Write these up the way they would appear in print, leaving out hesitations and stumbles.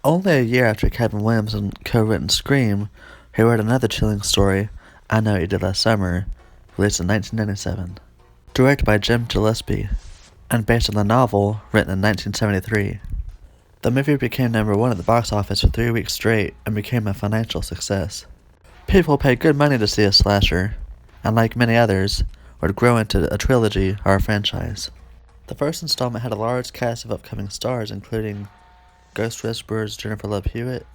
Only a year after Kevin Williamson co-written Scream, he wrote another chilling story, I Know What You Did Last Summer, released in 1997. Directed by Jim Gillespie, and based on the novel written in 1973. The movie became #1 at the box office for 3 weeks straight and became a financial success. People paid good money to see a slasher, and like many others, would grow into a trilogy or a franchise. The first installment had a large cast of upcoming stars including Ghost Whisperer's Jennifer Love Hewitt,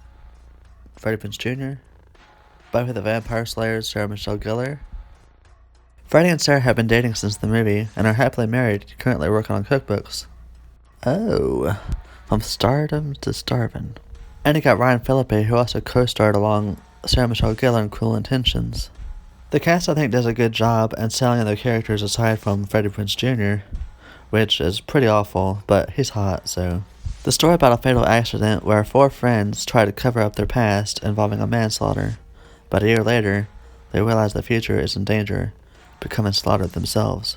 Freddie Prinze Jr., Buffy the Vampire Slayer's Sarah Michelle Gellar. Freddie and Sarah have been dating since the movie and are happily married, currently working on cookbooks. Oh, from stardom to starving. And you got Ryan Phillippe, who also co-starred along Sarah Michelle Gellar in Cruel Intentions. The cast, I think, does a good job in selling their characters aside from Freddie Prinze Jr., which is pretty awful, but he's hot, so. The story about a fatal accident where 4 friends try to cover up their past involving a manslaughter, but a year later, they realize the future is in danger, becoming slaughtered themselves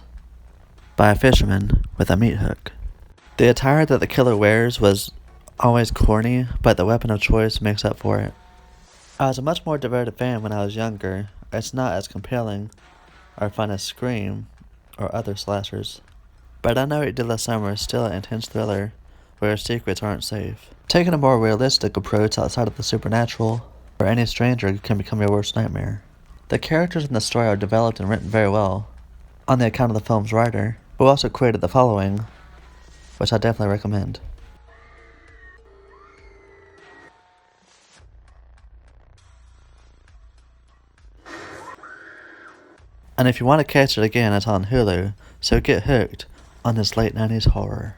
by a fisherman with a meat hook. The attire that the killer wears was always corny, but the weapon of choice makes up for it. I was a much more devoted fan when I was younger. It's not as compelling or fun as Scream or other slashers, but I Know What You Did Last Summer is still an intense thriller where secrets aren't safe. Taking a more realistic approach outside of the supernatural, where any stranger can become your worst nightmare. The characters in the story are developed and written very well, on the account of the film's writer, who also created the following, which I definitely recommend. And if you want to catch it again, it's on Hulu, so get hooked on this late 90s horror.